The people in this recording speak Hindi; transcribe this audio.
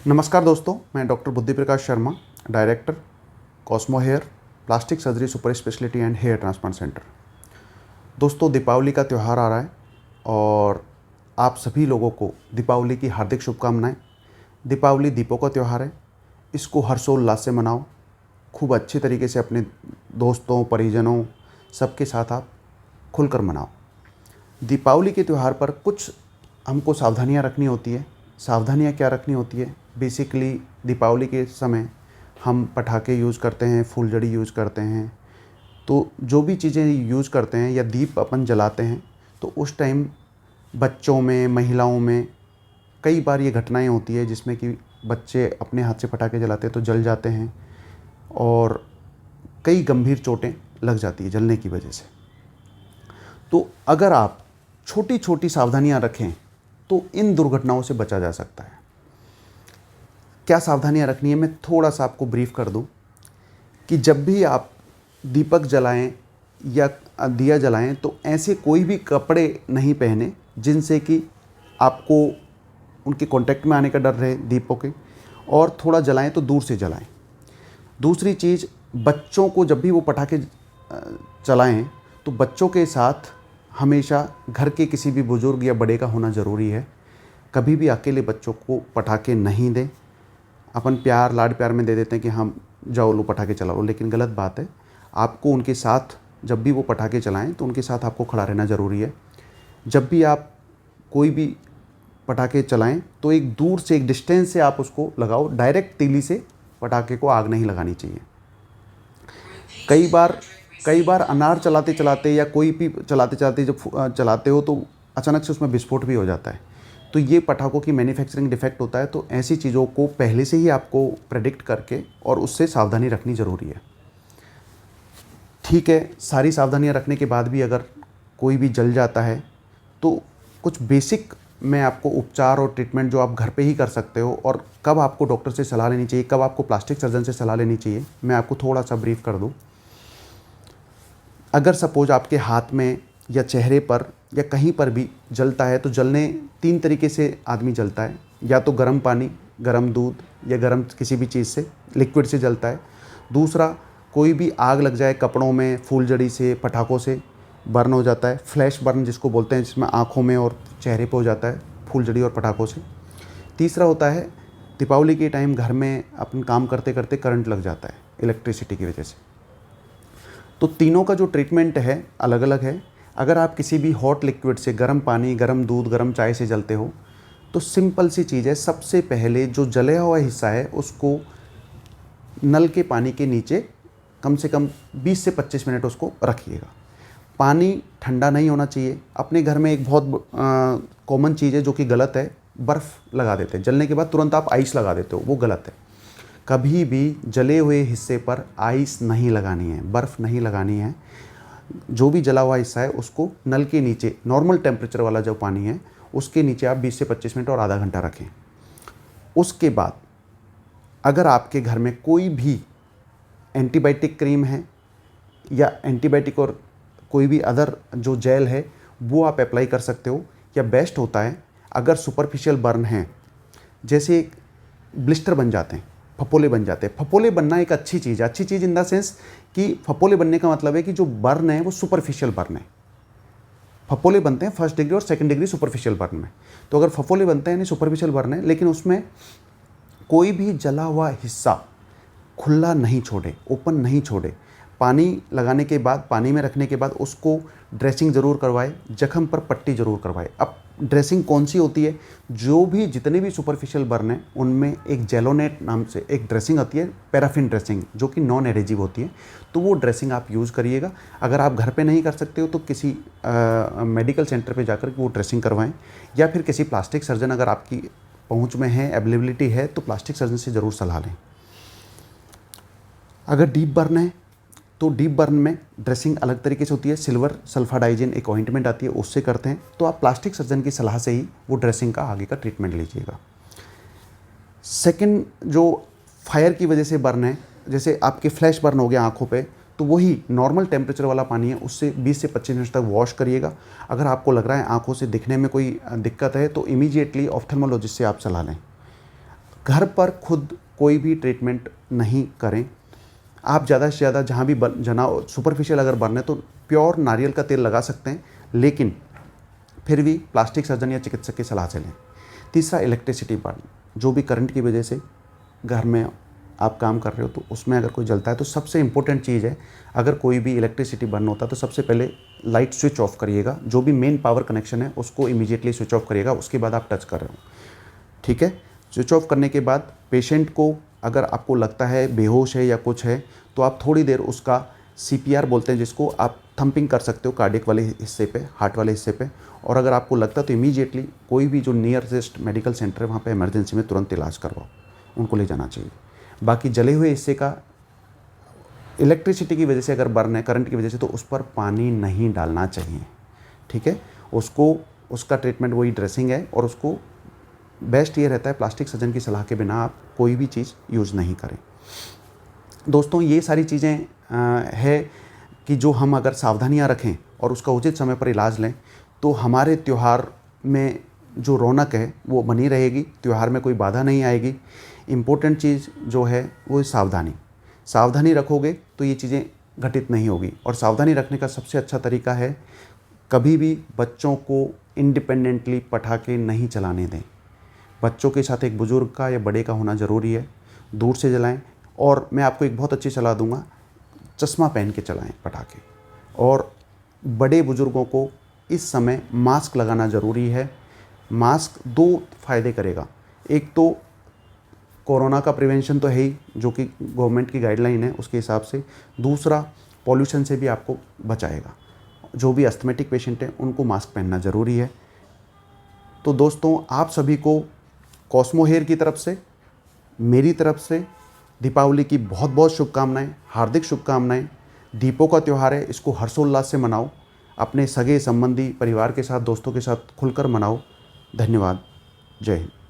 नमस्कार दोस्तों, मैं doctor Buddhi Prakash Sharma, director Cosmo hair plastic surgery super speciality and hair transplant centre. दोस्तों, दीपावली का त्यौहार आ रहा है और आप सभी लोगों को दीपावली की हार्दिक शुभकामनाएं। दीपावली दीपों का त्यौहार है, इसको हर्षोल्लास से मनाओ। खूब अच्छे तरीके से अपने दोस्तों, परिजनों सबके साथ आप खुलकर मनाओ। दीपावली के त्यौहार पर कुछ हमको सावधानियां रखनी होती है। सावधानियां क्या रखनी होती है? बेसिकली दीपावली के समय हम पटाखे यूज़ करते हैं, फूलझड़ी यूज़ करते हैं। तो जो भी चीज़ें यूज़ करते हैं या दीप अपन जलाते हैं, तो उस टाइम बच्चों में, महिलाओं में कई बार ये घटनाएं होती है जिसमें कि बच्चे अपने हाथ से पटाखे जलाते हैं तो जल जाते हैं और कई गंभीर चोटें लग जाती है जलने की वजह से। तो अगर आप छोटी छोटी सावधानियां रखें तो इन दुर्घटनाओं से बचा जा सकता है। क्या सावधानियां रखनी है, मैं थोड़ा सा आपको ब्रीफ कर दूं कि जब भी आप दीपक जलाएं या दिया जलाएं तो ऐसे कोई भी कपड़े नहीं पहने जिनसे कि आपको उनके कांटेक्ट में आने का डर रहे दीपों के, और थोड़ा जलाएं तो दूर से जलाएं। दूसरी चीज़, बच्चों को जब भी वो पटाखे चलाएं तो बच्चों के साथ हमेशा घर के किसी भी बुजुर्ग या बड़े का होना ज़रूरी है। कभी भी अकेले बच्चों को पटाखे नहीं दें। अपन प्यार लाड प्यार में दे देते हैं कि हम जाओ लो पटाखे चला लो, लेकिन गलत बात है। आपको उनके साथ जब भी वो पटाखे चलाएं तो उनके साथ आपको खड़ा रहना ज़रूरी है। जब भी आप कोई भी पटाखे चलाएं तो एक दूर से, एक डिस्टेंस से आप उसको लगाओ। डायरेक्ट तीली से पटाखे को आग नहीं लगानी चाहिए। कई बार अनार चलाते चलाते या कोई भी चलाते चलाते जब चलाते हो तो अचानक से उसमें विस्फोट भी हो जाता है। तो ये पटाखों की मैन्युफैक्चरिंग डिफेक्ट होता है। तो ऐसी चीज़ों को पहले से ही आपको प्रेडिक्ट करके और उससे सावधानी रखनी ज़रूरी है। ठीक है, सारी सावधानियां रखने के बाद भी अगर कोई भी जल जाता है तो कुछ बेसिक मैं आपको उपचार और ट्रीटमेंट जो आप घर पे ही कर सकते हो, और कब आपको डॉक्टर से सलाह लेनी चाहिए, कब आपको प्लास्टिक सर्जन से सलाह लेनी चाहिए, मैं आपको थोड़ा सा ब्रीफ कर दूँ। अगर सपोज आपके हाथ में या चेहरे पर या कहीं पर भी जलता है तो जलने 3 तरीके से आदमी जलता है। या तो गर्म पानी, गर्म दूध या गर्म किसी भी चीज़ से, लिक्विड से जलता है। दूसरा, कोई भी आग लग जाए कपड़ों में, फूलझड़ी से, पटाखों से बर्न हो जाता है। फ्लैश बर्न जिसको बोलते हैं, जिसमें आँखों में और चेहरे पर हो जाता है फूलझड़ी और पटाखों से। तीसरा होता है दीपावली के टाइम घर में अपन काम करते करते करंट लग जाता है इलेक्ट्रिसिटी की वजह से। तो तीनों का जो ट्रीटमेंट है अलग अलग है। अगर आप किसी भी हॉट लिक्विड से, गर्म पानी, गर्म दूध, गर्म चाय से जलते हो तो सिंपल सी चीज़ है। सबसे पहले जो जला हुआ हिस्सा है उसको नल के पानी के नीचे कम से कम 20 से 25 मिनट उसको रखिएगा। पानी ठंडा नहीं होना चाहिए। अपने घर में एक बहुत कॉमन चीज़ है जो कि गलत है, बर्फ़ लगा देते हैं। जलने के बाद तुरंत आप आइस लगा देते हो, वो गलत है। कभी भी जले हुए हिस्से पर आइस नहीं लगानी है, बर्फ़ नहीं लगानी है। जो भी जला हुआ हिस्सा है उसको नल के नीचे, नॉर्मल टेम्परेचर वाला जो पानी है उसके नीचे आप 20 से 25 मिनट और आधा घंटा रखें। उसके बाद अगर आपके घर में कोई भी एंटीबायोटिक क्रीम है या एंटीबायोटिक और कोई भी अदर जो जेल है वो आप अप्लाई कर सकते हो। या बेस्ट होता है अगर सुपरफिशियल बर्न है, जैसे ब्लिस्टर बन जाते हैं, फपोले बन जाते हैं। फपोले बनना एक अच्छी चीज़ है। अच्छी चीज़ इन द सेंस कि फपोले बनने का मतलब है कि जो बर्न है वो सुपरफिशियल बर्न है। फपोले बनते हैं फर्स्ट डिग्री और सेकंड डिग्री सुपरफिशियल बर्न में। तो अगर फपोले बनते हैं यानी सुपरफिशियल बर्न है, लेकिन उसमें कोई भी जला हुआ हिस्सा खुला नहीं छोड़े, ओपन नहीं छोड़े। पानी लगाने के बाद, पानी में रखने के बाद उसको ड्रेसिंग ज़रूर करवाए, जख्म पर पट्टी ज़रूर करवाए। अब ड्रेसिंग कौन सी होती है? जो भी जितने भी सुपरफिशियल बर्न हैं उनमें एक जेलोनेट नाम से एक ड्रेसिंग आती है, पैराफिन ड्रेसिंग, जो कि नॉन एडेजिव होती है। तो वो ड्रेसिंग आप यूज़ करिएगा। अगर आप घर पे नहीं कर सकते हो तो किसी मेडिकल सेंटर पे जाकर वो ड्रेसिंग करवाएं, या फिर किसी प्लास्टिक सर्जन अगर आपकी पहुँच में है, अवेलेबिलिटी है, तो प्लास्टिक सर्जन से ज़रूर सलाह लें। अगर डीप बर्न है तो डीप बर्न में ड्रेसिंग अलग तरीके से होती है। सिल्वर सल्फाडाइजिन एक ऑइंटमेंट आती है, उससे करते हैं। तो आप प्लास्टिक सर्जन की सलाह से ही वो ड्रेसिंग का आगे का ट्रीटमेंट लीजिएगा। सेकंड, जो फायर की वजह से बर्न है, जैसे आपके फ्लैश बर्न हो गया आंखों पे, तो वही नॉर्मल टेम्परेचर वाला पानी है, उससे 20 से 25 मिनट तक वॉश करिएगा। अगर आपको लग रहा है आंखों से दिखने में कोई दिक्कत है तो इमीडिएटली ऑफ्थेल्मोलॉजिस्ट से आप सलाह लें। घर पर खुद कोई भी ट्रीटमेंट नहीं करें। आप ज़्यादा से ज़्यादा जहाँ भी जना सुपरफिशियल अगर बर्न है तो प्योर नारियल का तेल लगा सकते हैं, लेकिन फिर भी प्लास्टिक सर्जन या चिकित्सक की सलाह से लें। तीसरा, इलेक्ट्रिसिटी बर्न, जो भी करंट की वजह से घर में आप काम कर रहे हो तो उसमें अगर कोई जलता है तो सबसे इम्पोर्टेंट चीज़ है, अगर कोई भी इलेक्ट्रिसिटी बर्न होता है तो सबसे पहले लाइट स्विच ऑफ करिएगा। जो भी मेन पावर कनेक्शन है उसको इमीडिएटली स्विच ऑफ करिएगा, उसके बाद आप टच कर रहे हो, ठीक है। स्विच ऑफ करने के बाद पेशेंट को अगर आपको लगता है बेहोश है या कुछ है तो आप थोड़ी देर उसका CPR बोलते हैं जिसको, आप थंपिंग कर सकते हो कार्डियक वाले हिस्से पे, हार्ट वाले हिस्से पे। और अगर आपको लगता है तो इमीडिएटली कोई भी जो नियरेस्ट मेडिकल सेंटर है वहाँ पे इमरजेंसी में तुरंत इलाज करवाओ, उनको ले जाना चाहिए। बाकी जले हुए हिस्से का इलेक्ट्रिसिटी की वजह से अगर बर्न है, करंट की वजह से, तो उस पर पानी नहीं डालना चाहिए, ठीक है। उसको उसका ट्रीटमेंट वही ड्रेसिंग है, और उसको बेस्ट ये रहता है प्लास्टिक सर्जन की सलाह के बिना आप कोई भी चीज़ यूज़ नहीं करें। दोस्तों, ये सारी चीज़ें है कि जो हम अगर सावधानियां रखें और उसका उचित समय पर इलाज लें तो हमारे त्यौहार में जो रौनक है वो बनी रहेगी, त्यौहार में कोई बाधा नहीं आएगी। इम्पोर्टेंट चीज़ जो है वो सावधानी रखोगे तो ये चीज़ें घटित नहीं होगी। और सावधानी रखने का सबसे अच्छा तरीका है, कभी भी बच्चों को इंडिपेंडेंटली पटाखे नहीं चलाने दें। बच्चों के साथ एक बुज़ुर्ग का या बड़े का होना ज़रूरी है, दूर से जलाएं। और मैं आपको एक बहुत अच्छी सलाह दूंगा, चश्मा पहन के चलाएं पटाखे। और बड़े बुज़ुर्गों को इस समय मास्क लगाना ज़रूरी है। मास्क 2 फ़ायदे करेगा, एक तो कोरोना का प्रिवेंशन तो है ही, जो कि गवर्नमेंट की गाइडलाइन है उसके हिसाब से। दूसरा, पॉल्यूशन से भी आपको बचाएगा। जो भी अस्थमेटिक पेशेंट हैं उनको मास्क पहनना ज़रूरी है। तो दोस्तों, आप सभी को कॉस्मो हेयर की तरफ से, मेरी तरफ से दीपावली की बहुत बहुत शुभकामनाएं, हार्दिक शुभकामनाएं। दीपों का त्यौहार है, इसको हर्षोल्लास से मनाओ, अपने सगे संबंधी परिवार के साथ, दोस्तों के साथ खुलकर मनाओ। धन्यवाद। जय हिंद।